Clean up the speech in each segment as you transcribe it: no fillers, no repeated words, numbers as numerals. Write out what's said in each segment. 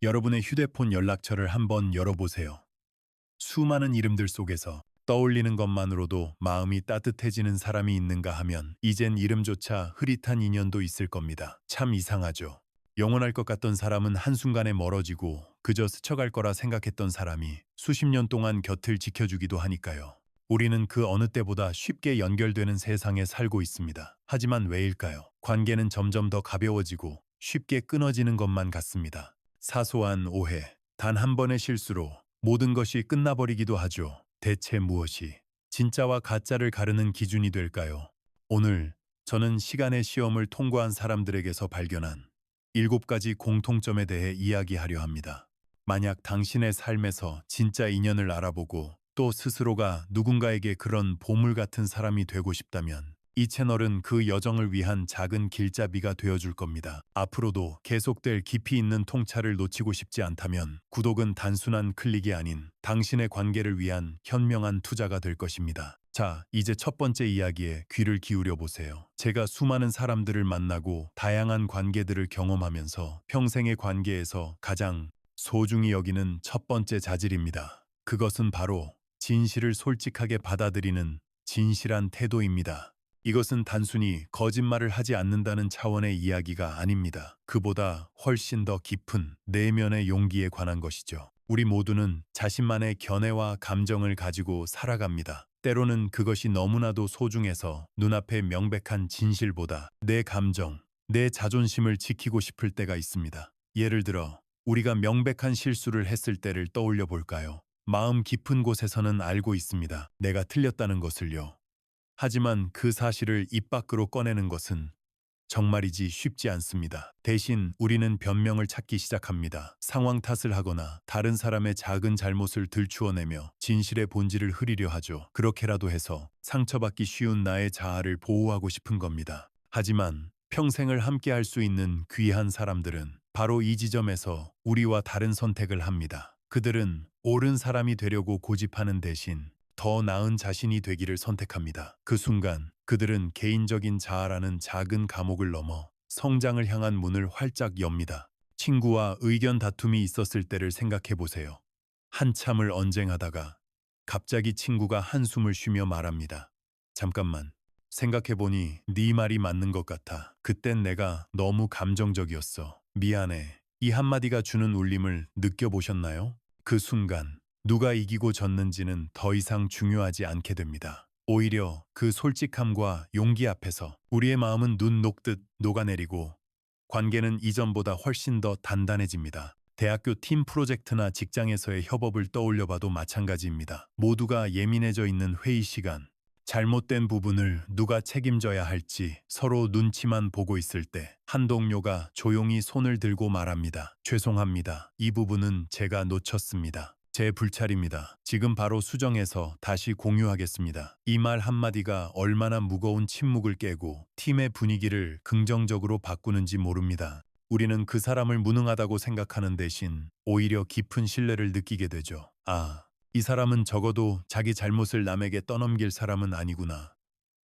여러분의 휴대폰 연락처를 한번 열어보세요. 수많은 이름들 속에서 떠올리는 것만으로도 마음이 따뜻해지는 사람이 있는가 하면 이젠 이름조차 흐릿한 인연도 있을 겁니다. 참 이상하죠. 영원할 것 같던 사람은 한순간에 멀어지고 그저 스쳐갈 거라 생각했던 사람이 수십 년 동안 곁을 지켜주기도 하니까요. 우리는 그 어느 때보다 쉽게 연결되는 세상에 살고 있습니다. 하지만 왜일까요? 관계는 점점 더 가벼워지고 쉽게 끊어지는 것만 같습니다. 사소한 오해, 단 한 번의 실수로 모든 것이 끝나버리기도 하죠. 대체 무엇이 진짜와 가짜를 가르는 기준이 될까요? 오늘 저는 시간의 시험을 통과한 사람들에게서 발견한 7가지 공통점에 대해 이야기하려 합니다. 만약 당신의 삶에서 진짜 인연을 알아보고 또 스스로가 누군가에게 그런 보물 같은 사람이 되고 싶다면 이 채널은 그 여정을 위한 작은 길잡이가 되어줄 겁니다. 앞으로도 계속될 깊이 있는 통찰을 놓치고 싶지 않다면 구독은 단순한 클릭이 아닌 당신의 관계를 위한 현명한 투자가 될 것입니다. 자, 이제 첫 번째 이야기에 귀를 기울여 보세요. 제가 수많은 사람들을 만나고 다양한 관계들을 경험하면서 평생의 관계에서 가장 소중히 여기는 첫 번째 자질입니다. 그것은 바로 진실을 솔직하게 받아들이는 진실한 태도입니다. 이것은 단순히 거짓말을 하지 않는다는 차원의 이야기가 아닙니다. 그보다 훨씬 더 깊은 내면의 용기에 관한 것이죠. 우리 모두는 자신만의 견해와 감정을 가지고 살아갑니다. 때로는 그것이 너무나도 소중해서 눈앞에 명백한 진실보다 내 감정, 내 자존심을 지키고 싶을 때가 있습니다. 예를 들어 우리가 명백한 실수를 했을 때를 떠올려 볼까요? 마음 깊은 곳에서는 알고 있습니다. 내가 틀렸다는 것을요. 하지만 그 사실을 입 밖으로 꺼내는 것은 정말이지 쉽지 않습니다. 대신 우리는 변명을 찾기 시작합니다. 상황 탓을 하거나 다른 사람의 작은 잘못을 들추어내며 진실의 본질을 흐리려 하죠. 그렇게라도 해서 상처받기 쉬운 나의 자아를 보호하고 싶은 겁니다. 하지만 평생을 함께 할 수 있는 귀한 사람들은 바로 이 지점에서 우리와 다른 선택을 합니다. 그들은 옳은 사람이 되려고 고집하는 대신 더 나은 자신이 되기를 선택합니다. 그 순간 그들은 개인적인 자아라는 작은 감옥을 넘어 성장을 향한 문을 활짝 엽니다. 친구와 의견 다툼이 있었을 때를 생각해 보세요. 한참을 언쟁하다가 갑자기 친구가 한숨을 쉬며 말합니다. 잠깐만, 생각해보니 네 말이 맞는 것 같아. 그땐 내가 너무 감정적이었어. 미안해. 이 한마디가 주는 울림을 느껴보셨나요? 그 순간 누가 이기고 졌는지는 더 이상 중요하지 않게 됩니다. 오히려 그 솔직함과 용기 앞에서 우리의 마음은 눈 녹듯 녹아내리고 관계는 이전보다 훨씬 더 단단해집니다. 대학교 팀 프로젝트나 직장에서의 협업을 떠올려봐도 마찬가지입니다. 모두가 예민해져 있는 회의 시간, 잘못된 부분을 누가 책임져야 할지 서로 눈치만 보고 있을 때 한 동료가 조용히 손을 들고 말합니다. 죄송합니다. 이 부분은 제가 놓쳤습니다. 제 불찰입니다. 지금 바로 수정해서 다시 공유하겠습니다. 이 말 한마디가 얼마나 무거운 침묵을 깨고 팀의 분위기를 긍정적으로 바꾸는지 모릅니다. 우리는 그 사람을 무능하다고 생각하는 대신 오히려 깊은 신뢰를 느끼게 되죠. 아, 이 사람은 적어도 자기 잘못을 남에게 떠넘길 사람은 아니구나.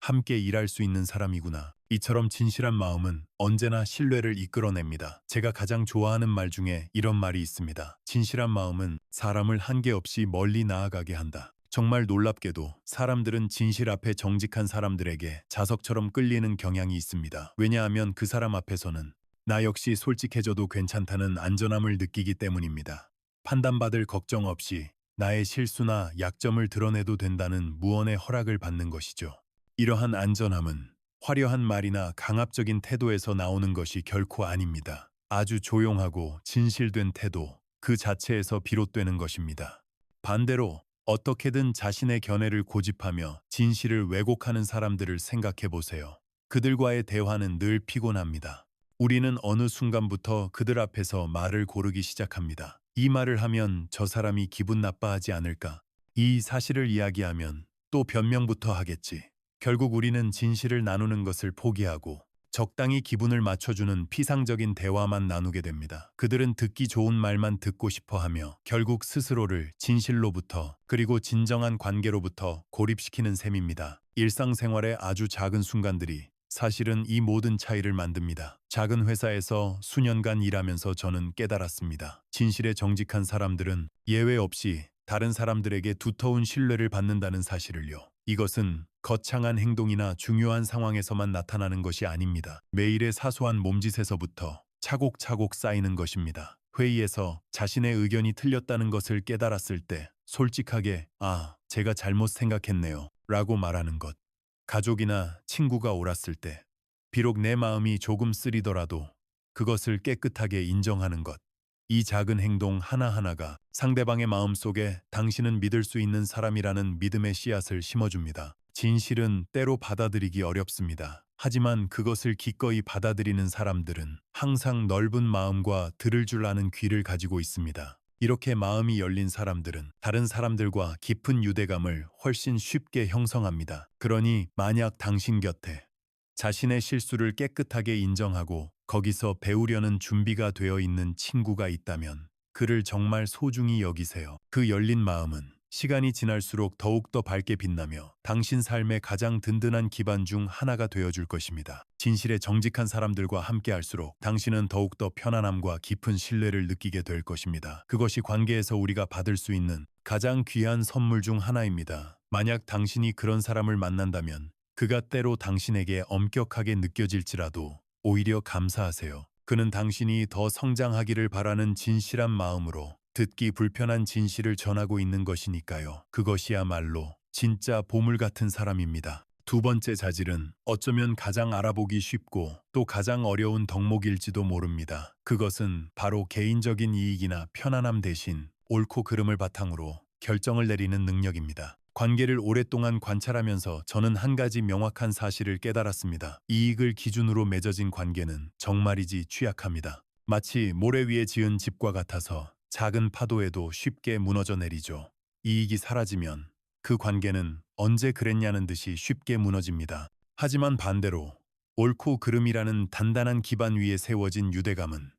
함께 일할 수 있는 사람이구나. 이처럼 진실한 마음은 언제나 신뢰를 이끌어냅니다. 제가 가장 좋아하는 말 중에 이런 말이 있습니다. 진실한 마음은 사람을 한계 없이 멀리 나아가게 한다. 정말 놀랍게도 사람들은 진실 앞에 정직한 사람들에게 자석처럼 끌리는 경향이 있습니다. 왜냐하면 그 사람 앞에서는 나 역시 솔직해져도 괜찮다는 안전함을 느끼기 때문입니다. 판단받을 걱정 없이 나의 실수나 약점을 드러내도 된다는 무언의 허락을 받는 것이죠. 이러한 안전함은 화려한 말이나 강압적인 태도에서 나오는 것이 결코 아닙니다. 아주 조용하고 진실된 태도, 그 자체에서 비롯되는 것입니다. 반대로 어떻게든 자신의 견해를 고집하며 진실을 왜곡하는 사람들을 생각해 보세요. 그들과의 대화는 늘 피곤합니다. 우리는 어느 순간부터 그들 앞에서 말을 고르기 시작합니다. 이 말을 하면 저 사람이 기분 나빠하지 않을까? 이 사실을 이야기하면 또 변명부터 하겠지. 결국 우리는 진실을 나누는 것을 포기하고 적당히 기분을 맞춰주는 피상적인 대화만 나누게 됩니다. 그들은 듣기 좋은 말만 듣고 싶어 하며 결국 스스로를 진실로부터 그리고 진정한 관계로부터 고립시키는 셈입니다. 일상생활의 아주 작은 순간들이 사실은 이 모든 차이를 만듭니다. 작은 회사에서 수년간 일하면서 저는 깨달았습니다. 진실에 정직한 사람들은 예외 없이 다른 사람들에게 두터운 신뢰를 받는다는 사실을요. 이것은 거창한 행동이나 중요한 상황에서만 나타나는 것이 아닙니다. 매일의 사소한 몸짓에서부터 차곡차곡 쌓이는 것입니다. 회의에서 자신의 의견이 틀렸다는 것을 깨달았을 때 솔직하게 제가 잘못 생각했네요 라고 말하는 것. 가족이나 친구가 옳았을 때 비록 내 마음이 조금 쓰리더라도 그것을 깨끗하게 인정하는 것. 이 작은 행동 하나하나가 상대방의 마음속에 당신은 믿을 수 있는 사람이라는 믿음의 씨앗을 심어줍니다. 진실은 때로 받아들이기 어렵습니다. 하지만 그것을 기꺼이 받아들이는 사람들은 항상 넓은 마음과 들을 줄 아는 귀를 가지고 있습니다. 이렇게 마음이 열린 사람들은 다른 사람들과 깊은 유대감을 훨씬 쉽게 형성합니다. 그러니 만약 당신 곁에 자신의 실수를 깨끗하게 인정하고 거기서 배우려는 준비가 되어 있는 친구가 있다면 그를 정말 소중히 여기세요. 그 열린 마음은 시간이 지날수록 더욱더 밝게 빛나며 당신 삶의 가장 든든한 기반 중 하나가 되어줄 것입니다. 진실에 정직한 사람들과 함께할수록 당신은 더욱더 편안함과 깊은 신뢰를 느끼게 될 것입니다. 그것이 관계에서 우리가 받을 수 있는 가장 귀한 선물 중 하나입니다. 만약 당신이 그런 사람을 만난다면 그가 때로 당신에게 엄격하게 느껴질지라도 오히려 감사하세요. 그는 당신이 더 성장하기를 바라는 진실한 마음으로 듣기 불편한 진실을 전하고 있는 것이니까요. 그것이야말로 진짜 보물 같은 사람입니다. 두 번째 자질은 어쩌면 가장 알아보기 쉽고 또 가장 어려운 덕목일지도 모릅니다. 그것은 바로 개인적인 이익이나 편안함 대신 옳고 그름을 바탕으로 결정을 내리는 능력입니다. 관계를 오랫동안 관찰하면서 저는 한 가지 명확한 사실을 깨달았습니다. 이익을 기준으로 맺어진 관계는 정말이지 취약합니다. 마치 모래 위에 지은 집과 같아서 작은 파도에도 쉽게 무너져 내리죠. 이익이 사라지면 그 관계는 언제 그랬냐는 듯이 쉽게 무너집니다. 하지만 반대로 옳고 그름이라는 단단한 기반 위에 세워진 유대감은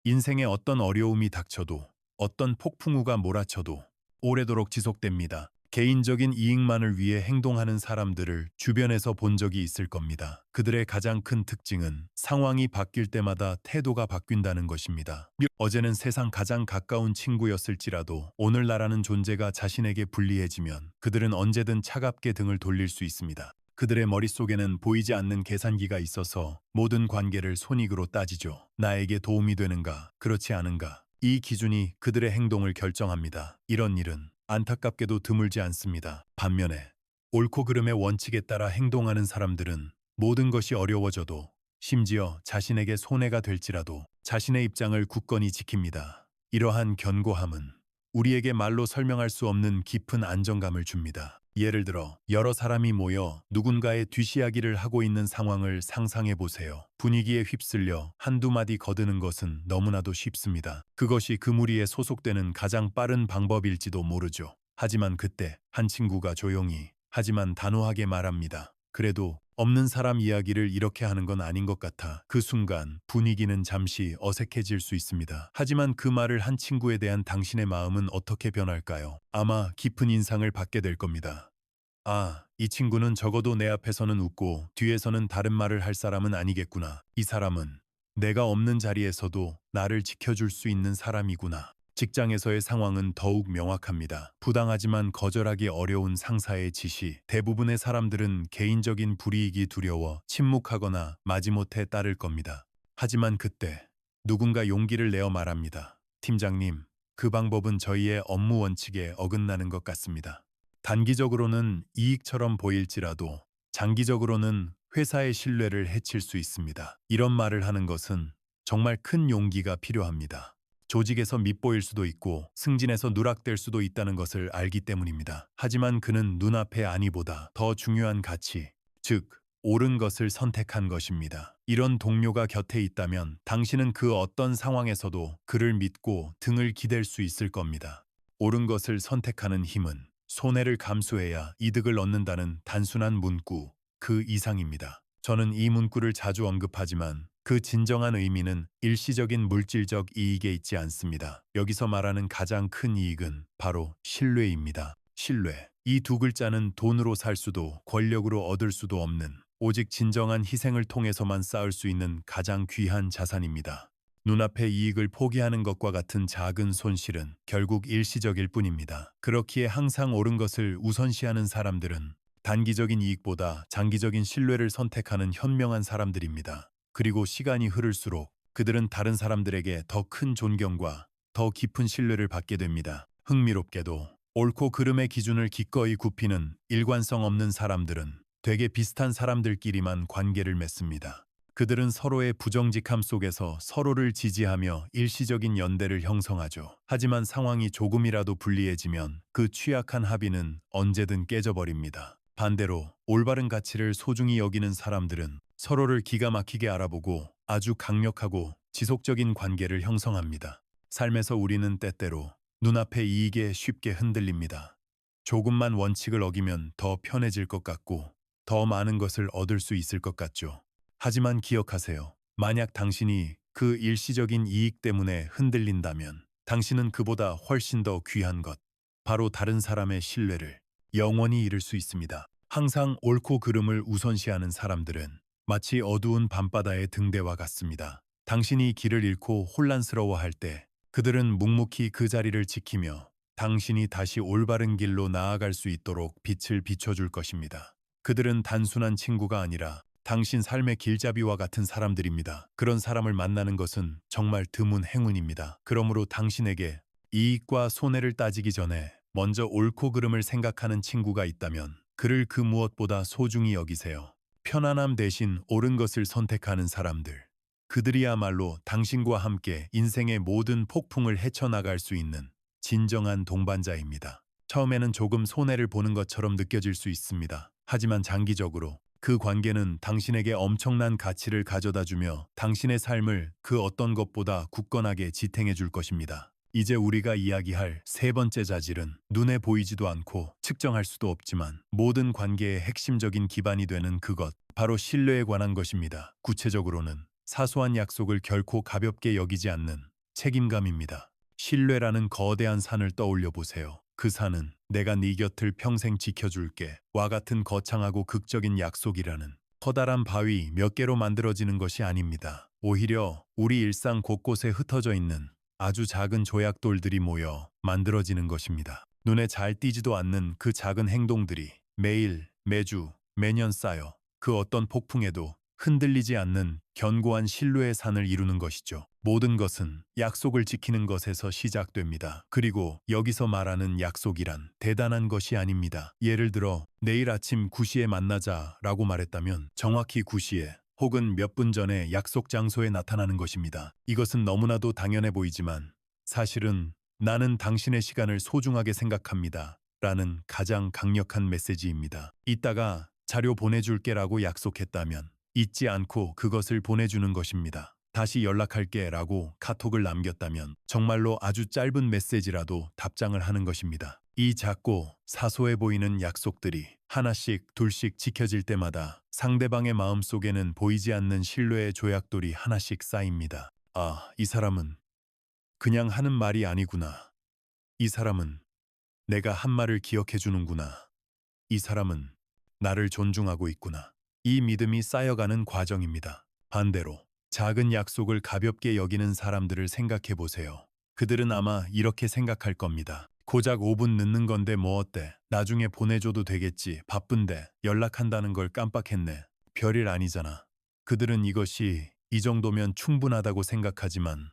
인생에 어떤 어려움이 닥쳐도 어떤 폭풍우가 몰아쳐도 오래도록 지속됩니다. 개인적인 이익만을 위해 행동하는 사람들을 주변에서 본 적이 있을 겁니다. 그들의 가장 큰 특징은 상황이 바뀔 때마다 태도가 바뀐다는 것입니다. 어제는 세상 가장 가까운 친구였을지라도 오늘나라는 존재가 자신에게 불리해지면 그들은 언제든 차갑게 등을 돌릴 수 있습니다. 그들의 머릿속에는 보이지 않는 계산기가 있어서 모든 관계를 손익으로 따지죠. 나에게 도움이 되는가, 그렇지 않은가. 이 기준이 그들의 행동을 결정합니다. 이런 일은 안타깝게도 드물지 않습니다. 반면에 옳고 그름의 원칙에 따라 행동하는 사람들은 모든 것이 어려워져도 심지어 자신에게 손해가 될지라도 자신의 입장을 굳건히 지킵니다. 이러한 견고함은 우리에게 말로 설명할 수 없는 깊은 안정감을 줍니다. 예를 들어 여러 사람이 모여 누군가의 뒷이야기를 하고 있는 상황을 상상해 보세요. 분위기에 휩쓸려 한두 마디 거드는 것은 너무나도 쉽습니다. 그것이 그 무리에 소속되는 가장 빠른 방법일지도 모르죠. 하지만 그때 한 친구가 조용히 하지만 단호하게 말합니다. 그래도 없는 사람 이야기를 이렇게 하는 건 아닌 것 같아. 그 순간 분위기는 잠시 어색해질 수 있습니다. 하지만 그 말을 한 친구에 대한 당신의 마음은 어떻게 변할까요? 아마 깊은 인상을 받게 될 겁니다. 이 친구는 적어도 내 앞에서는 웃고 뒤에서는 다른 말을 할 사람은 아니겠구나. 이 사람은 내가 없는 자리에서도 나를 지켜줄 수 있는 사람이구나. 직장에서의 상황은 더욱 명확합니다. 부당하지만 거절하기 어려운 상사의 지시. 대부분의 사람들은 개인적인 불이익이 두려워 침묵하거나 마지못해 따를 겁니다. 하지만 그때 누군가 용기를 내어 말합니다. 팀장님, 그 방법은 저희의 업무 원칙에 어긋나는 것 같습니다. 단기적으로는 이익처럼 보일지라도 장기적으로는 회사의 신뢰를 해칠 수 있습니다. 이런 말을 하는 것은 정말 큰 용기가 필요합니다. 조직에서 밉보일 수도 있고 승진에서 누락될 수도 있다는 것을 알기 때문입니다. 하지만 그는 눈앞의 안위보다 더 중요한 가치, 즉 옳은 것을 선택한 것입니다. 이런 동료가 곁에 있다면 당신은 그 어떤 상황에서도 그를 믿고 등을 기댈 수 있을 겁니다. 옳은 것을 선택하는 힘은 손해를 감수해야 이득을 얻는다는 단순한 문구, 그 이상입니다. 저는 이 문구를 자주 언급하지만 그 진정한 의미는 일시적인 물질적 이익에 있지 않습니다. 여기서 말하는 가장 큰 이익은 바로 신뢰입니다. 신뢰. 이 두 글자는 돈으로 살 수도 권력으로 얻을 수도 없는 오직 진정한 희생을 통해서만 쌓을 수 있는 가장 귀한 자산입니다. 눈앞의 이익을 포기하는 것과 같은 작은 손실은 결국 일시적일 뿐입니다. 그렇기에 항상 옳은 것을 우선시하는 사람들은 단기적인 이익보다 장기적인 신뢰를 선택하는 현명한 사람들입니다. 그리고 시간이 흐를수록 그들은 다른 사람들에게 더 큰 존경과 더 깊은 신뢰를 받게 됩니다. 흥미롭게도 옳고 그름의 기준을 기꺼이 굽히는 일관성 없는 사람들은 되게 비슷한 사람들끼리만 관계를 맺습니다. 그들은 서로의 부정직함 속에서 서로를 지지하며 일시적인 연대를 형성하죠. 하지만 상황이 조금이라도 불리해지면 그 취약한 합의는 언제든 깨져버립니다. 반대로 올바른 가치를 소중히 여기는 사람들은 서로를 기가 막히게 알아보고 아주 강력하고 지속적인 관계를 형성합니다. 삶에서 우리는 때때로 눈앞의 이익에 쉽게 흔들립니다. 조금만 원칙을 어기면 더 편해질 것 같고 더 많은 것을 얻을 수 있을 것 같죠. 하지만 기억하세요. 만약 당신이 그 일시적인 이익 때문에 흔들린다면 당신은 그보다 훨씬 더 귀한 것, 바로 다른 사람의 신뢰를 영원히 잃을 수 있습니다. 항상 옳고 그름을 우선시하는 사람들은 마치 어두운 밤바다의 등대와 같습니다. 당신이 길을 잃고 혼란스러워할 때 그들은 묵묵히 그 자리를 지키며 당신이 다시 올바른 길로 나아갈 수 있도록 빛을 비춰줄 것입니다. 그들은 단순한 친구가 아니라 당신 삶의 길잡이와 같은 사람들입니다. 그런 사람을 만나는 것은 정말 드문 행운입니다. 그러므로 당신에게 이익과 손해를 따지기 전에 먼저 옳고 그름을 생각하는 친구가 있다면 그를 그 무엇보다 소중히 여기세요. 편안함 대신 옳은 것을 선택하는 사람들. 그들이야말로 당신과 함께 인생의 모든 폭풍을 헤쳐나갈 수 있는 진정한 동반자입니다. 처음에는 조금 손해를 보는 것처럼 느껴질 수 있습니다. 하지만 장기적으로 그 관계는 당신에게 엄청난 가치를 가져다주며 당신의 삶을 그 어떤 것보다 굳건하게 지탱해 줄 것입니다. 이제 우리가 이야기할 세 번째 자질은 눈에 보이지도 않고 측정할 수도 없지만 모든 관계의 핵심적인 기반이 되는 그것, 바로 신뢰에 관한 것입니다. 구체적으로는 사소한 약속을 결코 가볍게 여기지 않는 책임감입니다. 신뢰라는 거대한 산을 떠올려 보세요. 그 산은 내가 네 곁을 평생 지켜줄게 와 같은 거창하고 극적인 약속이라는 커다란 바위 몇 개로 만들어지는 것이 아닙니다. 오히려 우리 일상 곳곳에 흩어져 있는 아주 작은 조약돌들이 모여 만들어지는 것입니다. 눈에 잘 띄지도 않는 그 작은 행동들이 매일, 매주, 매년 쌓여 그 어떤 폭풍에도 흔들리지 않는 견고한 신뢰의 산을 이루는 것이죠. 모든 것은 약속을 지키는 것에서 시작됩니다. 그리고 여기서 말하는 약속이란 대단한 것이 아닙니다. 예를 들어 내일 아침 9시에 만나자라고 말했다면 정확히 9시에 혹은 몇 분 전에 약속 장소에 나타나는 것입니다. 이것은 너무나도 당연해 보이지만 사실은 나는 당신의 시간을 소중하게 생각합니다. 라는 가장 강력한 메시지입니다. 이따가 자료 보내줄게라고 약속했다면 잊지 않고 그것을 보내주는 것입니다. 다시 연락할게 라고 카톡을 남겼다면 정말로 아주 짧은 메시지라도 답장을 하는 것입니다. 이 작고 사소해 보이는 약속들이 하나씩 둘씩 지켜질 때마다 상대방의 마음속에는 보이지 않는 신뢰의 조약돌이 하나씩 쌓입니다. 아, 이 사람은 그냥 하는 말이 아니구나. 이 사람은 내가 한 말을 기억해 주는구나. 이 사람은 나를 존중하고 있구나. 이 믿음이 쌓여가는 과정입니다. 반대로 작은 약속을 가볍게 여기는 사람들을 생각해 보세요. 그들은 아마 이렇게 생각할 겁니다. 고작 5분 늦는 건데 뭐 어때? 나중에 보내줘도 되겠지. 바쁜데 연락한다는 걸 깜빡했네. 별일 아니잖아. 그들은 이것이 이 정도면 충분하다고 생각하지만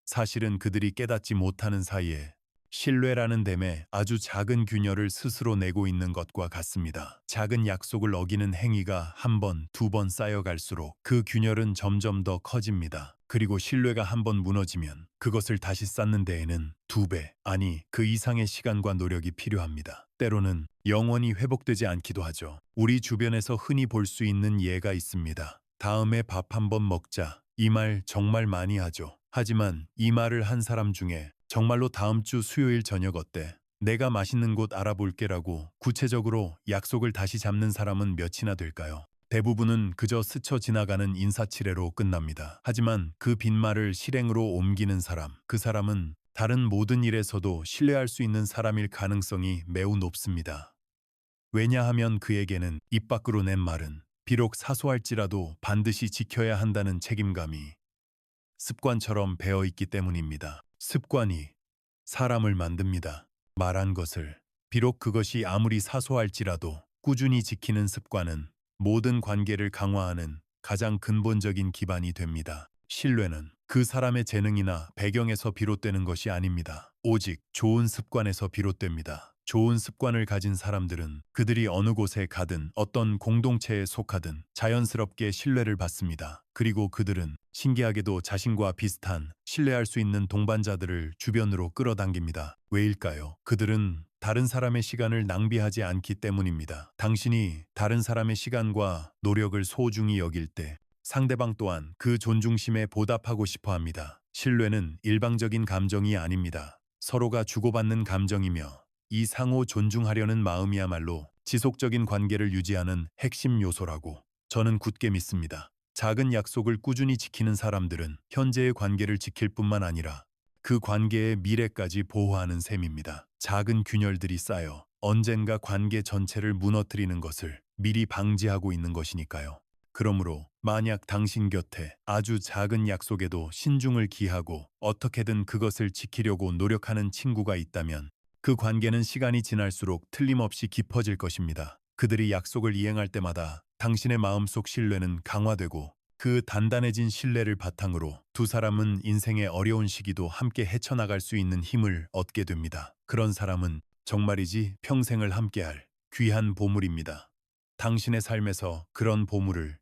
사실은 그들이 깨닫지 못하는 사이에 신뢰라는 댐에 아주 작은 균열을 스스로 내고 있는 것과 같습니다. 작은 약속을 어기는 행위가 한 번, 두 번 쌓여갈수록 그 균열은 점점 더 커집니다. 그리고 신뢰가 한 번 무너지면 그것을 다시 쌓는 데에는 두 배, 아니 그 이상의 시간과 노력이 필요합니다. 때로는 영원히 회복되지 않기도 하죠. 우리 주변에서 흔히 볼 수 있는 예가 있습니다. 다음에 밥 한번 먹자. 이 말 정말 많이 하죠. 하지만 이 말을 한 사람 중에 정말로 다음 주 수요일 저녁 어때? 내가 맛있는 곳 알아볼게라고 구체적으로 약속을 다시 잡는 사람은 몇이나 될까요? 대부분은 그저 스쳐 지나가는 인사치레로 끝납니다. 하지만 그 빈말을 실행으로 옮기는 사람, 그 사람은 다른 모든 일에서도 신뢰할 수 있는 사람일 가능성이 매우 높습니다. 왜냐하면 그에게는 입 밖으로 낸 말은 비록 사소할지라도 반드시 지켜야 한다는 책임감이 습관처럼 배어 있기 때문입니다. 습관이 사람을 만듭니다. 말한 것을, 비록 그것이 아무리 사소할지라도 꾸준히 지키는 습관은 모든 관계를 강화하는 가장 근본적인 기반이 됩니다. 신뢰는 그 사람의 재능이나 배경에서 비롯되는 것이 아닙니다. 오직 좋은 습관에서 비롯됩니다. 좋은 습관을 가진 사람들은 그들이 어느 곳에 가든 어떤 공동체에 속하든 자연스럽게 신뢰를 받습니다. 그리고 그들은 신기하게도 자신과 비슷한 신뢰할 수 있는 동반자들을 주변으로 끌어당깁니다. 왜일까요? 그들은 다른 사람의 시간을 낭비하지 않기 때문입니다. 당신이 다른 사람의 시간과 노력을 소중히 여길 때 상대방 또한 그 존중심에 보답하고 싶어 합니다. 신뢰는 일방적인 감정이 아닙니다. 서로가 주고받는 감정이며 이 상호 존중하려는 마음이야말로 지속적인 관계를 유지하는 핵심 요소라고 저는 굳게 믿습니다. 작은 약속을 꾸준히 지키는 사람들은 현재의 관계를 지킬 뿐만 아니라 그 관계의 미래까지 보호하는 셈입니다. 작은 균열들이 쌓여 언젠가 관계 전체를 무너뜨리는 것을 미리 방지하고 있는 것이니까요. 그러므로 만약 당신 곁에 아주 작은 약속에도 신중을 기하고 어떻게든 그것을 지키려고 노력하는 친구가 있다면 그 관계는 시간이 지날수록 틀림없이 깊어질 것입니다. 그들이 약속을 이행할 때마다 당신의 마음속 신뢰는 강화되고 그 단단해진 신뢰를 바탕으로 두 사람은 인생의 어려운 시기도 함께 헤쳐나갈 수 있는 힘을 얻게 됩니다. 그런 사람은 정말이지 평생을 함께할 귀한 보물입니다. 당신의 삶에서 그런 보물을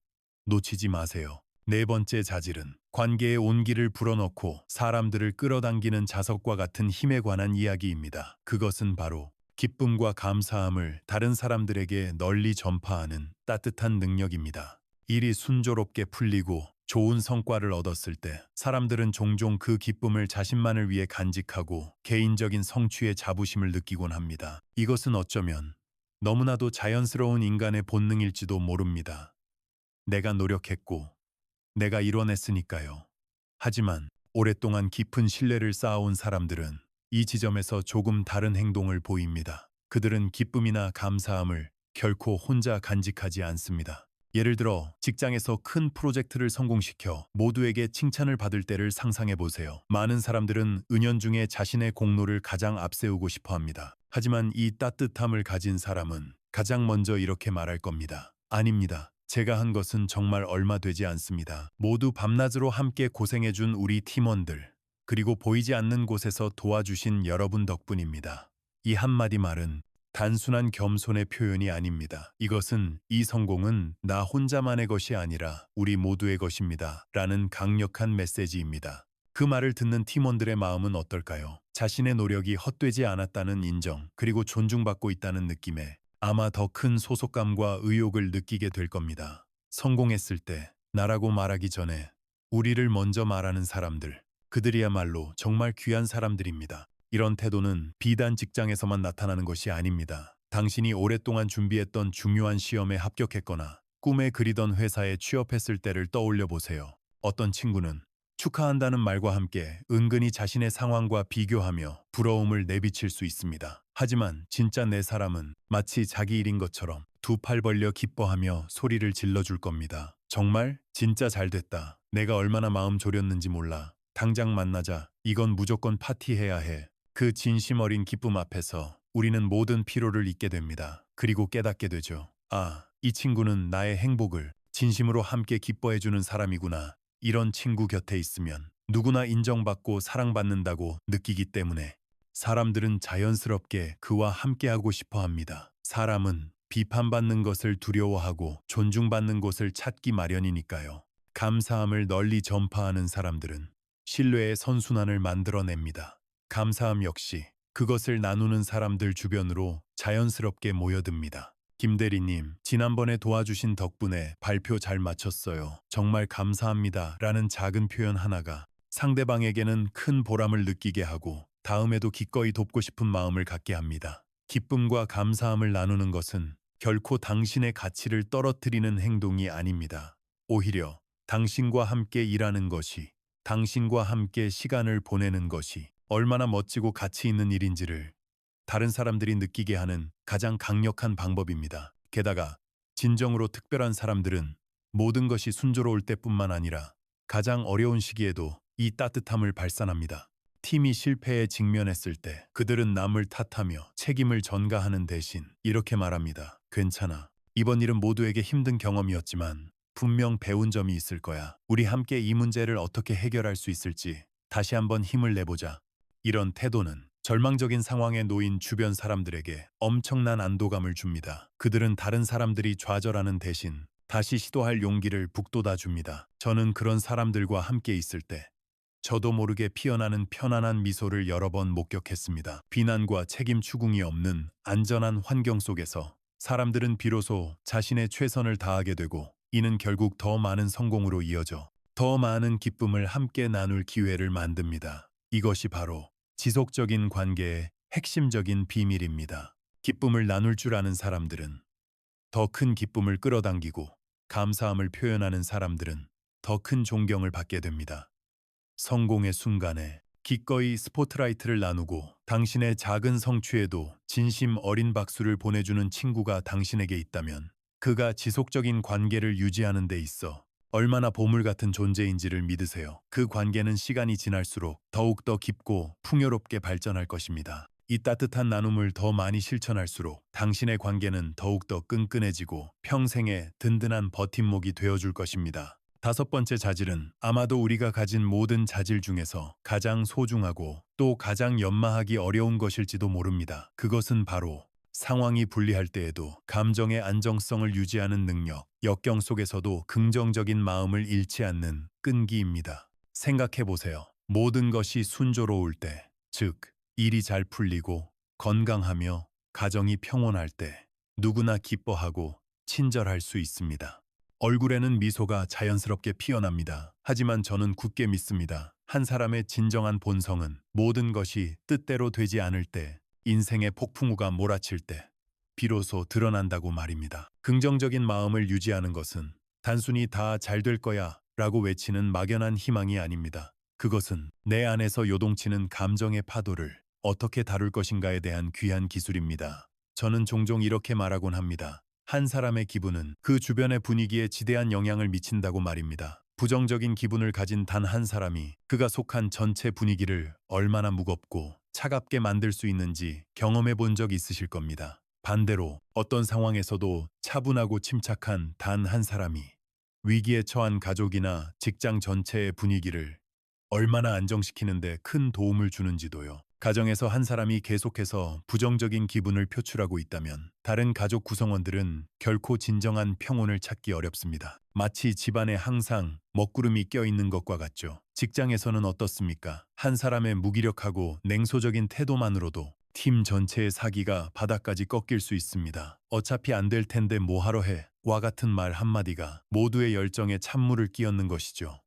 놓치지 마세요. 네 번째 자질은 관계의 온기를 불어넣고 사람들을 끌어당기는 자석과 같은 힘에 관한 이야기입니다. 그것은 바로 기쁨과 감사함을 다른 사람들에게 널리 전파하는 따뜻한 능력입니다. 일이 순조롭게 풀리고 좋은 성과를 얻었을 때 사람들은 종종 그 기쁨을 자신만을 위해 간직하고 개인적인 성취의 자부심을 느끼곤 합니다. 이것은 어쩌면 너무나도 자연스러운 인간의 본능일지도 모릅니다. 내가 노력했고 내가 이뤄냈으니까요. 하지만 오랫동안 깊은 신뢰를 쌓아온 사람들은 이 지점에서 조금 다른 행동을 보입니다. 그들은 기쁨이나 감사함을 결코 혼자 간직하지 않습니다. 예를 들어 직장에서 큰 프로젝트를 성공시켜 모두에게 칭찬을 받을 때를 상상해 보세요. 많은 사람들은 은연중에 자신의 공로를 가장 앞세우고 싶어 합니다. 하지만 이 따뜻함을 가진 사람은 가장 먼저 이렇게 말할 겁니다. 아닙니다. 제가 한 것은 정말 얼마 되지 않습니다. 모두 밤낮으로 함께 고생해준 우리 팀원들, 그리고 보이지 않는 곳에서 도와주신 여러분 덕분입니다. 이 한마디 말은 단순한 겸손의 표현이 아닙니다. 이것은 이 성공은 나 혼자만의 것이 아니라 우리 모두의 것입니다. 라는 강력한 메시지입니다. 그 말을 듣는 팀원들의 마음은 어떨까요? 자신의 노력이 헛되지 않았다는 인정, 그리고 존중받고 있다는 느낌에 아마 더 큰 소속감과 의욕을 느끼게 될 겁니다. 성공했을 때 나라고 말하기 전에 우리를 먼저 말하는 사람들, 그들이야말로 정말 귀한 사람들입니다. 이런 태도는 비단 직장에서만 나타나는 것이 아닙니다. 당신이 오랫동안 준비했던 중요한 시험에 합격했거나 꿈에 그리던 회사에 취업했을 때를 떠올려 보세요. 어떤 친구는 축하한다는 말과 함께 은근히 자신의 상황과 비교하며 부러움을 내비칠 수 있습니다. 하지만 진짜 내 사람은 마치 자기 일인 것처럼 두 팔 벌려 기뻐하며 소리를 질러줄 겁니다. 정말? 진짜 잘 됐다. 내가 얼마나 마음 졸였는지 몰라. 당장 만나자. 이건 무조건 파티해야 해. 그 진심 어린 기쁨 앞에서 우리는 모든 피로를 잊게 됩니다. 그리고 깨닫게 되죠. 아, 이 친구는 나의 행복을 진심으로 함께 기뻐해주는 사람이구나. 이런 친구 곁에 있으면 누구나 인정받고 사랑받는다고 느끼기 때문에 사람들은 자연스럽게 그와 함께하고 싶어 합니다. 사람은 비판받는 것을 두려워하고 존중받는 곳을 찾기 마련이니까요. 감사함을 널리 전파하는 사람들은 신뢰의 선순환을 만들어냅니다. 감사함 역시 그것을 나누는 사람들 주변으로 자연스럽게 모여듭니다. 김대리님, 지난번에 도와주신 덕분에 발표 잘 마쳤어요. 정말 감사합니다. 라는 작은 표현 하나가 상대방에게는 큰 보람을 느끼게 하고 다음에도 기꺼이 돕고 싶은 마음을 갖게 합니다. 기쁨과 감사함을 나누는 것은 결코 당신의 가치를 떨어뜨리는 행동이 아닙니다. 오히려 당신과 함께 일하는 것이, 당신과 함께 시간을 보내는 것이 얼마나 멋지고 가치 있는 일인지를 다른 사람들이 느끼게 하는 가장 강력한 방법입니다. 게다가 진정으로 특별한 사람들은 모든 것이 순조로울 때뿐만 아니라 가장 어려운 시기에도 이 따뜻함을 발산합니다. 팀이 실패에 직면했을 때 그들은 남을 탓하며 책임을 전가하는 대신 이렇게 말합니다. 괜찮아. 이번 일은 모두에게 힘든 경험이었지만 분명 배운 점이 있을 거야. 우리 함께 이 문제를 어떻게 해결할 수 있을지 다시 한번 힘을 내보자. 이런 태도는 절망적인 상황에 놓인 주변 사람들에게 엄청난 안도감을 줍니다. 그들은 다른 사람들이 좌절하는 대신 다시 시도할 용기를 북돋아 줍니다. 저는 그런 사람들과 함께 있을 때 저도 모르게 피어나는 편안한 미소를 여러 번 목격했습니다. 비난과 책임 추궁이 없는 안전한 환경 속에서 사람들은 비로소 자신의 최선을 다하게 되고 이는 결국 더 많은 성공으로 이어져 더 많은 기쁨을 함께 나눌 기회를 만듭니다. 이것이 바로 지속적인 관계의 핵심적인 비밀입니다. 기쁨을 나눌 줄 아는 사람들은 더 큰 기쁨을 끌어당기고 감사함을 표현하는 사람들은 더 큰 존경을 받게 됩니다. 성공의 순간에 기꺼이 스포트라이트를 나누고 당신의 작은 성취에도 진심 어린 박수를 보내주는 친구가 당신에게 있다면 그가 지속적인 관계를 유지하는 데 있어 얼마나 보물 같은 존재인지를 믿으세요. 그 관계는 시간이 지날수록 더욱더 깊고 풍요롭게 발전할 것입니다. 이 따뜻한 나눔을 더 많이 실천할수록 당신의 관계는 더욱더 끈끈해지고 평생의 든든한 버팀목이 되어줄 것입니다. 다섯 번째 자질은 아마도 우리가 가진 모든 자질 중에서 가장 소중하고 또 가장 연마하기 어려운 것일지도 모릅니다. 그것은 바로 상황이 불리할 때에도 감정의 안정성을 유지하는 능력, 역경 속에서도 긍정적인 마음을 잃지 않는 끈기입니다. 생각해 보세요. 모든 것이 순조로울 때, 즉, 일이 잘 풀리고 건강하며 가정이 평온할 때 누구나 기뻐하고 친절할 수 있습니다. 얼굴에는 미소가 자연스럽게 피어납니다. 하지만 저는 굳게 믿습니다. 한 사람의 진정한 본성은 모든 것이 뜻대로 되지 않을 때, 인생의 폭풍우가 몰아칠 때 비로소 드러난다고 말입니다. 긍정적인 마음을 유지하는 것은 단순히 다 잘 될 거야 라고 외치는 막연한 희망이 아닙니다. 그것은 내 안에서 요동치는 감정의 파도를 어떻게 다룰 것인가에 대한 귀한 기술입니다. 저는 종종 이렇게 말하곤 합니다. 한 사람의 기분은 그 주변의 분위기에 지대한 영향을 미친다고 말입니다. 부정적인 기분을 가진 단 한 사람이 그가 속한 전체 분위기를 얼마나 무겁고 차갑게 만들 수 있는지 경험해 본 적 있으실 겁니다. 반대로 어떤 상황에서도 차분하고 침착한 단 한 사람이 위기에 처한 가족이나 직장 전체의 분위기를 얼마나 안정시키는데 큰 도움을 주는지도요. 가정에서 한 사람이 계속해서 부정적인 기분을 표출하고 있다면 다른 가족 구성원들은 결코 진정한 평온을 찾기 어렵습니다. 마치 집안에 항상 먹구름이 껴있는 것과 같죠. 직장에서는 어떻습니까? 한 사람의 무기력하고 냉소적인 태도만으로도 팀 전체의 사기가 바닥까지 꺾일 수 있습니다. 어차피 안 될 텐데 뭐하러 해? 와 같은 말 한마디가 모두의 열정에 찬물을 끼얹는 것이죠.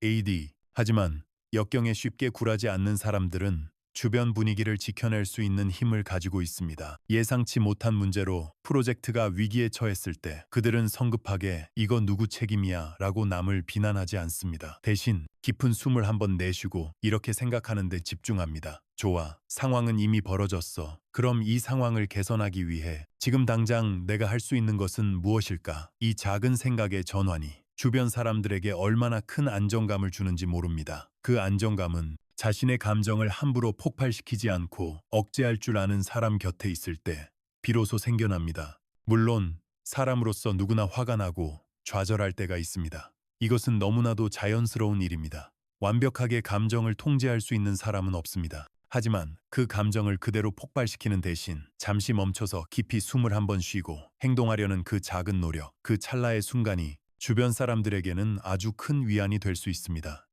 AD. 하지만 역경에 쉽게 굴하지 않는 사람들은 주변 분위기를 지켜낼 수 있는 힘을 가지고 있습니다. 예상치 못한 문제로 프로젝트가 위기에 처했을 때 그들은 성급하게 이거 누구 책임이야 라고 남을 비난하지 않습니다. 대신 깊은 숨을 한번 내쉬고 이렇게 생각하는 데 집중합니다. 좋아, 상황은 이미 벌어졌어. 그럼 이 상황을 개선하기 위해 지금 당장 내가 할 수 있는 것은 무엇일까? 이 작은 생각의 전환이 주변 사람들에게 얼마나 큰 안정감을 주는지 모릅니다. 그 안정감은 자신의 감정을 함부로 폭발시키지 않고 억제할 줄 아는 사람 곁에 있을 때 비로소 생겨납니다. 물론 사람으로서 누구나 화가 나고 좌절할 때가 있습니다. 이것은 너무나도 자연스러운 일입니다. 완벽하게 감정을 통제할 수 있는 사람은 없습니다. 하지만 그 감정을 그대로 폭발시키는 대신 잠시 멈춰서 깊이 숨을 한번 쉬고 행동하려는 그 작은 노력, 그 찰나의 순간이 주변 사람들에게는 아주 큰 위안이 될 수 있습니다.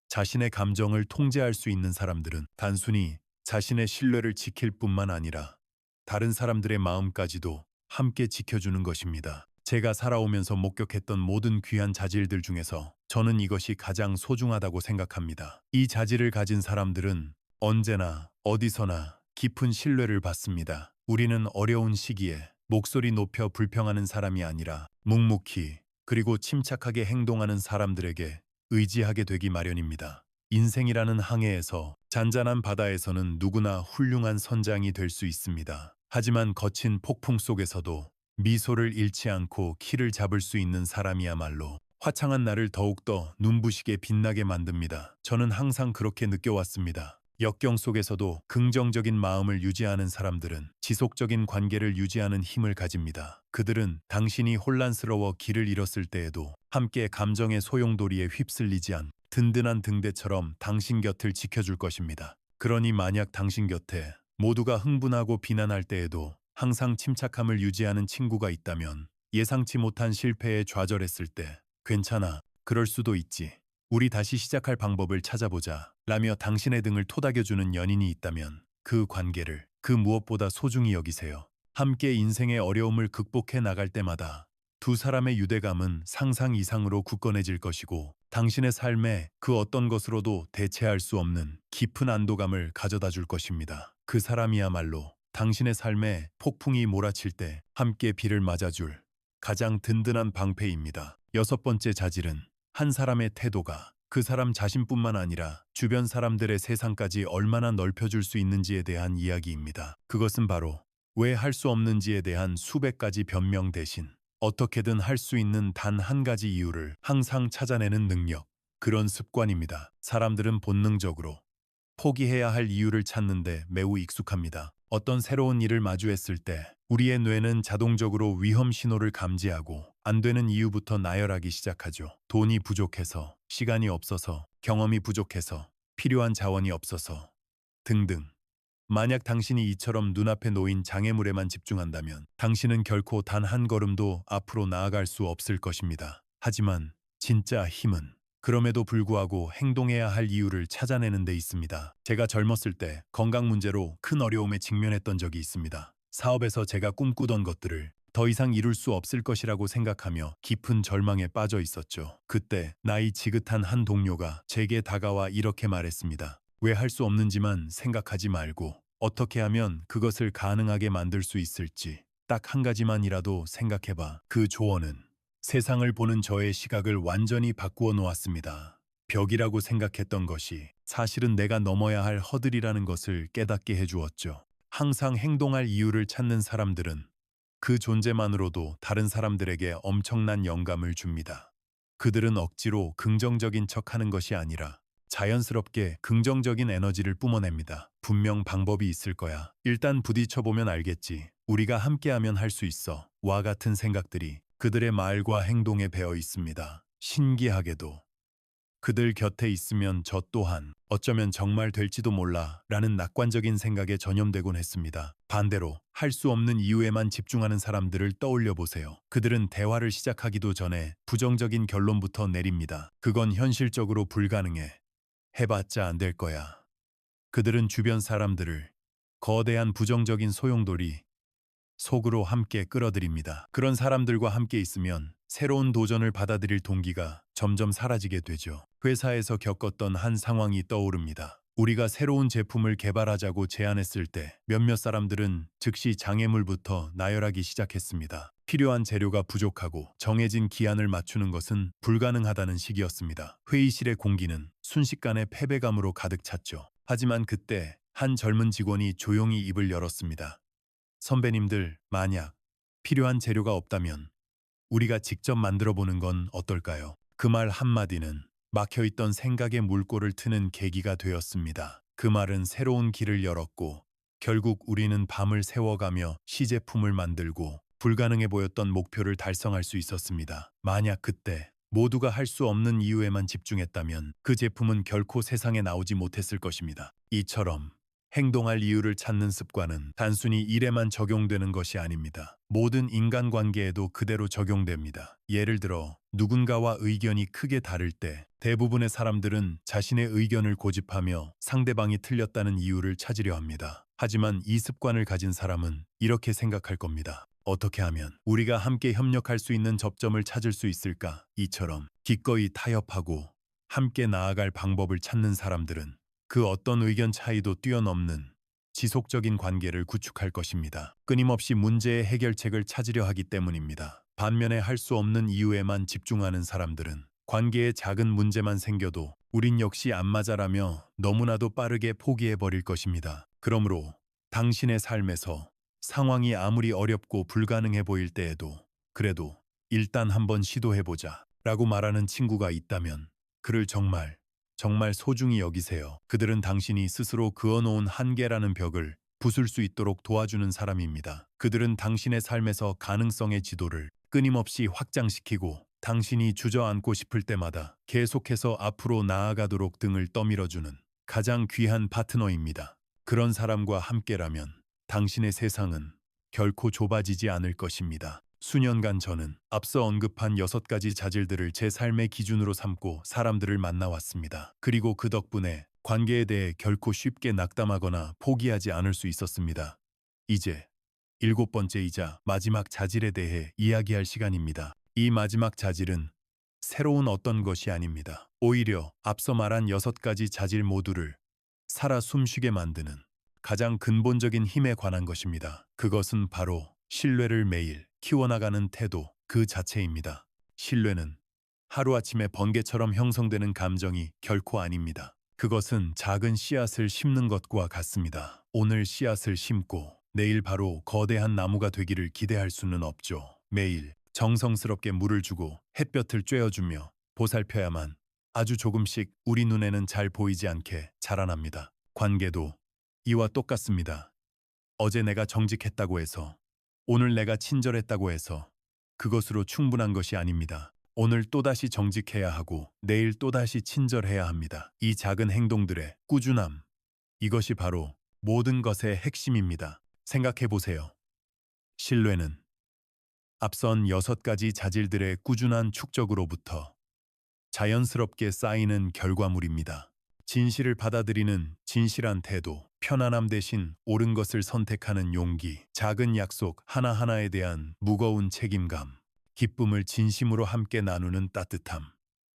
자신의 감정을 통제할 수 있는 사람들은 단순히 자신의 신뢰를 지킬 뿐만 아니라 다른 사람들의 마음까지도 함께 지켜주는 것입니다. 제가 살아오면서 목격했던 모든 귀한 자질들 중에서 저는 이것이 가장 소중하다고 생각합니다. 이 자질을 가진 사람들은 언제나 어디서나 깊은 신뢰를 받습니다. 우리는 어려운 시기에 목소리 높여 불평하는 사람이 아니라 묵묵히 그리고 침착하게 행동하는 사람들에게 의지하게 되기 마련입니다. 인생이라는 항해에서 잔잔한 바다에서는 누구나 훌륭한 선장이 될 수 있습니다. 하지만 거친 폭풍 속에서도 미소를 잃지 않고 키를 잡을 수 있는 사람이야말로 화창한 날을 더욱더 눈부시게 빛나게 만듭니다. 저는 항상 그렇게 느껴왔습니다. 역경 속에서도 긍정적인 마음을 유지하는 사람들은 지속적인 관계를 유지하는 힘을 가집니다. 그들은 당신이 혼란스러워 길을 잃었을 때에도 함께 감정의 소용돌이에 휩쓸리지 않 든든한 등대처럼 당신 곁을 지켜줄 것입니다. 그러니 만약 당신 곁에 모두가 흥분하고 비난할 때에도 항상 침착함을 유지하는 친구가 있다면 예상치 못한 실패에 좌절했을 때 괜찮아, 그럴 수도 있지. 우리 다시 시작할 방법을 찾아보자 라며 당신의 등을 토닥여주는 연인이 있다면 그 관계를 그 무엇보다 소중히 여기세요. 함께 인생의 어려움을 극복해 나갈 때마다 두 사람의 유대감은 상상 이상으로 굳건해질 것이고 당신의 삶에 그 어떤 것으로도 대체할 수 없는 깊은 안도감을 가져다 줄 것입니다. 그 사람이야말로 당신의 삶에 폭풍이 몰아칠 때 함께 비를 맞아줄 가장 든든한 방패입니다. 여섯 번째 자질은 한 사람의 태도가 그 사람 자신뿐만 아니라 주변 사람들의 세상까지 얼마나 넓혀줄 수 있는지에 대한 이야기입니다. 그것은 바로 왜 할 수 없는지에 대한 수백 가지 변명 대신 어떻게든 할 수 있는 단 한 가지 이유를 항상 찾아내는 능력, 그런 습관입니다. 사람들은 본능적으로 포기해야 할 이유를 찾는데 매우 익숙합니다. 어떤 새로운 일을 마주했을 때 우리의 뇌는 자동적으로 위험 신호를 감지하고 안 되는 이유부터 나열하기 시작하죠. 돈이 부족해서, 시간이 없어서, 경험이 부족해서, 필요한 자원이 없어서 등등. 만약 당신이 이처럼 눈앞에 놓인 장애물에만 집중한다면 당신은 결코 단 한 걸음도 앞으로 나아갈 수 없을 것입니다. 하지만 진짜 힘은 그럼에도 불구하고 행동해야 할 이유를 찾아내는 데 있습니다. 제가 젊었을 때 건강 문제로 큰 어려움에 직면했던 적이 있습니다. 사업에서 제가 꿈꾸던 것들을 더 이상 이룰 수 없을 것이라고 생각하며 깊은 절망에 빠져 있었죠. 그때 나이 지긋한 한 동료가 제게 다가와 이렇게 말했습니다. 왜 할 수 없는지만 생각하지 말고 어떻게 하면 그것을 가능하게 만들 수 있을지 딱 한 가지만이라도 생각해봐. 그 조언은 세상을 보는 저의 시각을 완전히 바꾸어 놓았습니다. 벽이라고 생각했던 것이 사실은 내가 넘어야 할 허들이라는 것을 깨닫게 해주었죠. 항상 행동할 이유를 찾는 사람들은 그 존재만으로도 다른 사람들에게 엄청난 영감을 줍니다. 그들은 억지로 긍정적인 척하는 것이 아니라 자연스럽게 긍정적인 에너지를 뿜어냅니다. 분명 방법이 있을 거야. 일단 부딪혀보면 알겠지. 우리가 함께하면 할 수 있어. 와 같은 생각들이 그들의 말과 행동에 배어 있습니다. 신기하게도 그들 곁에 있으면 저 또한 어쩌면 정말 될지도 몰라 라는 낙관적인 생각에 전염되곤 했습니다. 반대로 할 수 없는 이유에만 집중하는 사람들을 떠올려 보세요. 그들은 대화를 시작하기도 전에 부정적인 결론부터 내립니다. 그건 현실적으로 불가능해. 해봤자 안 될 거야. 그들은 주변 사람들을 거대한 부정적인 소용돌이 속으로 함께 끌어들입니다. 그런 사람들과 함께 있으면 새로운 도전을 받아들일 동기가 점점 사라지게 되죠. 회사에서 겪었던 한 상황이 떠오릅니다. 우리가 새로운 제품을 개발하자고 제안했을 때 몇몇 사람들은 즉시 장애물부터 나열하기 시작했습니다. 필요한 재료가 부족하고 정해진 기한을 맞추는 것은 불가능하다는 식이었습니다. 회의실의 공기는 순식간에 패배감으로 가득 찼죠. 하지만 그때 한 젊은 직원이 조용히 입을 열었습니다. 선배님들, 만약 필요한 재료가 없다면 우리가 직접 만들어 보는 건 어떨까요? 그 말 한마디는 막혀있던 생각의 물꼬를 트는 계기가 되었습니다. 그 말은 새로운 길을 열었고 결국 우리는 밤을 새워가며 시제품을 만들고 불가능해 보였던 목표를 달성할 수 있었습니다. 만약 그때 모두가 할 수 없는 이유에만 집중했다면 그 제품은 결코 세상에 나오지 못했을 것입니다. 이처럼 행동할 이유를 찾는 습관은 단순히 일에만 적용되는 것이 아닙니다. 모든 인간관계에도 그대로 적용됩니다. 예를 들어 누군가와 의견이 크게 다를 때 대부분의 사람들은 자신의 의견을 고집하며 상대방이 틀렸다는 이유를 찾으려 합니다. 하지만 이 습관을 가진 사람은 이렇게 생각할 겁니다. 어떻게 하면 우리가 함께 협력할 수 있는 접점을 찾을 수 있을까? 이처럼 기꺼이 타협하고 함께 나아갈 방법을 찾는 사람들은 그 어떤 의견 차이도 뛰어넘는 지속적인 관계를 구축할 것입니다. 끊임없이 문제의 해결책을 찾으려 하기 때문입니다. 반면에 할 수 없는 이유에만 집중하는 사람들은 관계에 작은 문제만 생겨도 우린 역시 안 맞아라며 너무나도 빠르게 포기해버릴 것입니다. 그러므로 당신의 삶에서 상황이 아무리 어렵고 불가능해 보일 때에도 그래도 일단 한번 시도해보자 라고 말하는 친구가 있다면 그를 정말 소중히 여기세요. 그들은 당신이 스스로 그어놓은 한계라는 벽을 부술 수 있도록 도와주는 사람입니다. 그들은 당신의 삶에서 가능성의 지도를 끊임없이 확장시키고 당신이 주저앉고 싶을 때마다 계속해서 앞으로 나아가도록 등을 떠밀어주는 가장 귀한 파트너입니다. 그런 사람과 함께라면 당신의 세상은 결코 좁아지지 않을 것입니다. 수년간 저는 앞서 언급한 6가지 자질들을 제 삶의 기준으로 삼고 사람들을 만나왔습니다. 그리고 그 덕분에 관계에 대해 결코 쉽게 낙담하거나 포기하지 않을 수 있었습니다. 이제 7번째이자 마지막 자질에 대해 이야기할 시간입니다. 이 마지막 자질은 새로운 어떤 것이 아닙니다. 오히려 앞서 말한 6가지 자질 모두를 살아 숨쉬게 만드는 가장 근본적인 힘에 관한 것입니다. 그것은 바로 신뢰를 매일 키워나가는 태도 그 자체입니다. 신뢰는 하루아침에 번개처럼 형성되는 감정이 결코 아닙니다. 그것은 작은 씨앗을 심는 것과 같습니다. 오늘 씨앗을 심고 내일 바로 거대한 나무가 되기를 기대할 수는 없죠. 매일 정성스럽게 물을 주고 햇볕을 쬐어주며 보살펴야만 아주 조금씩 우리 눈에는 잘 보이지 않게 자라납니다. 관계도 이와 똑같습니다. 어제 내가 정직했다고 해서, 오늘 내가 친절했다고 해서 그것으로 충분한 것이 아닙니다. 오늘 또다시 정직해야 하고 내일 또다시 친절해야 합니다. 이 작은 행동들의 꾸준함, 이것이 바로 모든 것의 핵심입니다. 생각해 보세요. 신뢰는 앞선 6가지 자질들의 꾸준한 축적으로부터 자연스럽게 쌓이는 결과물입니다. 진실을 받아들이는 진실한 태도, 편안함 대신 옳은 것을 선택하는 용기, 작은 약속 하나하나에 대한 무거운 책임감, 기쁨을 진심으로 함께 나누는 따뜻함,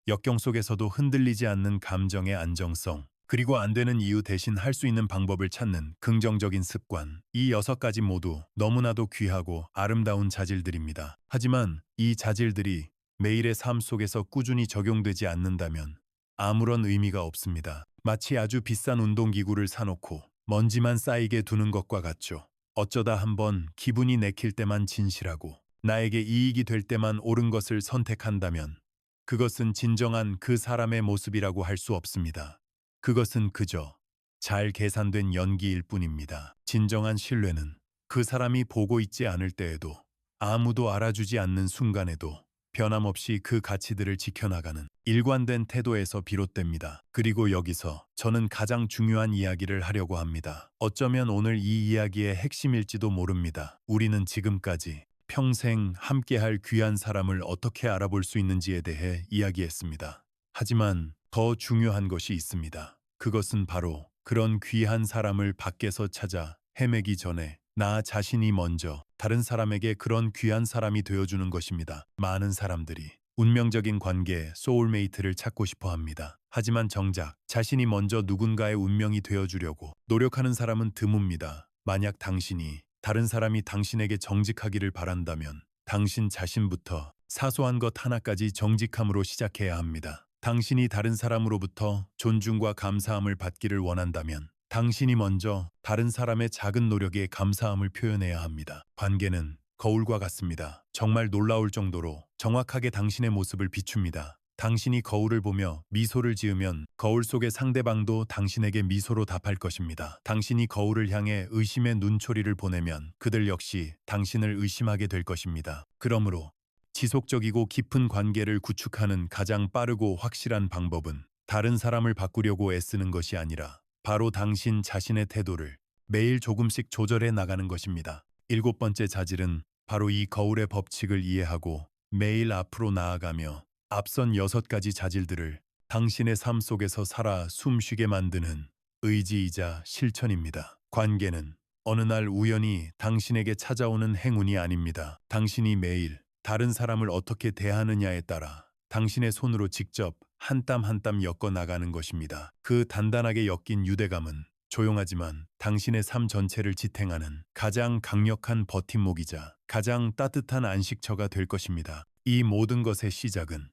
역경 속에서도 흔들리지 않는 감정의 안정성, 그리고 안 되는 이유 대신 할 수 있는 방법을 찾는 긍정적인 습관. 이 6가지 모두 너무나도 귀하고 아름다운 자질들입니다. 하지만 이 자질들이 매일의 삶 속에서 꾸준히 적용되지 않는다면 아무런 의미가 없습니다. 마치 아주 비싼 운동기구를 사놓고 먼지만 쌓이게 두는 것과 같죠. 어쩌다 한번 기분이 내킬 때만 진실하고 나에게 이익이 될 때만 옳은 것을 선택한다면 그것은 진정한 그 사람의 모습이라고 할 수 없습니다. 그것은 그저 잘 계산된 연기일 뿐입니다. 진정한 신뢰는 그 사람이 보고 있지 않을 때에도 아무도 알아주지 않는 순간에도 변함없이 그 가치들을 지켜나가는 일관된 태도에서 비롯됩니다. 그리고 여기서 저는 가장 중요한 이야기를 하려고 합니다. 어쩌면 오늘 이 이야기의 핵심일지도 모릅니다. 우리는 지금까지 평생 함께할 귀한 사람을 어떻게 알아볼 수 있는지에 대해 이야기했습니다. 하지만 더 중요한 것이 있습니다. 그것은 바로 그런 귀한 사람을 밖에서 찾아 헤매기 전에 나 자신이 먼저 다른 사람에게 그런 귀한 사람이 되어주는 것입니다. 많은 사람들이 운명적인 관계, 소울메이트를 찾고 싶어 합니다. 하지만 정작 자신이 먼저 누군가의 운명이 되어주려고 노력하는 사람은 드뭅니다. 만약 당신이 다른 사람이 당신에게 정직하기를 바란다면 당신 자신부터 사소한 것 하나까지 정직함으로 시작해야 합니다. 당신이 다른 사람으로부터 존중과 감사함을 받기를 원한다면 당신이 먼저 다른 사람의 작은 노력에 감사함을 표현해야 합니다. 관계는 거울과 같습니다. 정말 놀라울 정도로 정확하게 당신의 모습을 비춥니다. 당신이 거울을 보며 미소를 지으면 거울 속의 상대방도 당신에게 미소로 답할 것입니다. 당신이 거울을 향해 의심의 눈초리를 보내면 그들 역시 당신을 의심하게 될 것입니다. 그러므로 지속적이고 깊은 관계를 구축하는 가장 빠르고 확실한 방법은 다른 사람을 바꾸려고 애쓰는 것이 아니라 바로 당신 자신의 태도를 매일 조금씩 조절해 나가는 것입니다. 7번째 자질은 바로 이 거울의 법칙을 이해하고 매일 앞으로 나아가며 앞선 6가지 자질들을 당신의 삶 속에서 살아 숨쉬게 만드는 의지이자 실천입니다. 관계는 어느 날 우연히 당신에게 찾아오는 행운이 아닙니다. 당신이 매일 다른 사람을 어떻게 대하느냐에 따라 당신의 손으로 직접 한 땀 한 땀 엮어 나가는 것입니다. 그 단단하게 엮인 유대감은 조용하지만 당신의 삶 전체를 지탱하는 가장 강력한 버팀목이자 가장 따뜻한 안식처가 될 것입니다. 이 모든 것의 시작은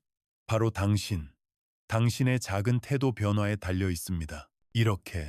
바로 당신의 작은 태도 변화에 달려 있습니다. 이렇게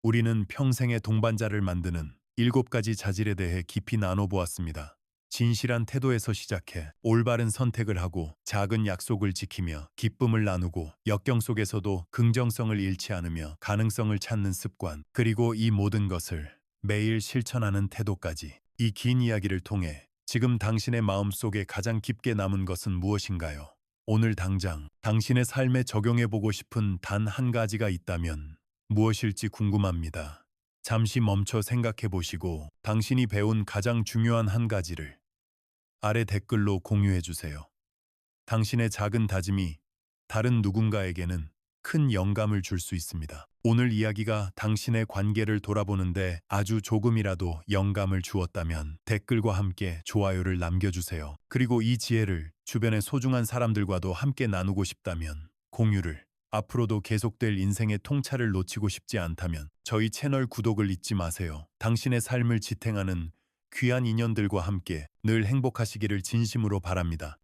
우리는 평생의 동반자를 만드는 7가지 자질에 대해 깊이 나눠보았습니다. 진실한 태도에서 시작해 올바른 선택을 하고 작은 약속을 지키며 기쁨을 나누고 역경 속에서도 긍정성을 잃지 않으며 가능성을 찾는 습관, 그리고 이 모든 것을 매일 실천하는 태도까지. 이 긴 이야기를 통해 지금 당신의 마음속에 가장 깊게 남은 것은 무엇인가요? 오늘 당장 당신의 삶에 적용해보고 싶은 단 한 가지가 있다면 무엇일지 궁금합니다. 잠시 멈춰 생각해 보시고 당신이 배운 가장 중요한 한 가지를 아래 댓글로 공유해 주세요. 당신의 작은 다짐이 다른 누군가에게는 큰 영감을 줄 수 있습니다. 오늘 이야기가 당신의 관계를 돌아보는데 아주 조금이라도 영감을 주었다면 댓글과 함께 좋아요를 남겨주세요. 그리고 이 지혜를 주변의 소중한 사람들과도 함께 나누고 싶다면 공유를. 앞으로도 계속될 인생의 통찰을 놓치고 싶지 않다면 저희 채널 구독을 잊지 마세요. 당신의 삶을 지탱하는 귀한 인연들과 함께 늘 행복하시기를 진심으로 바랍니다.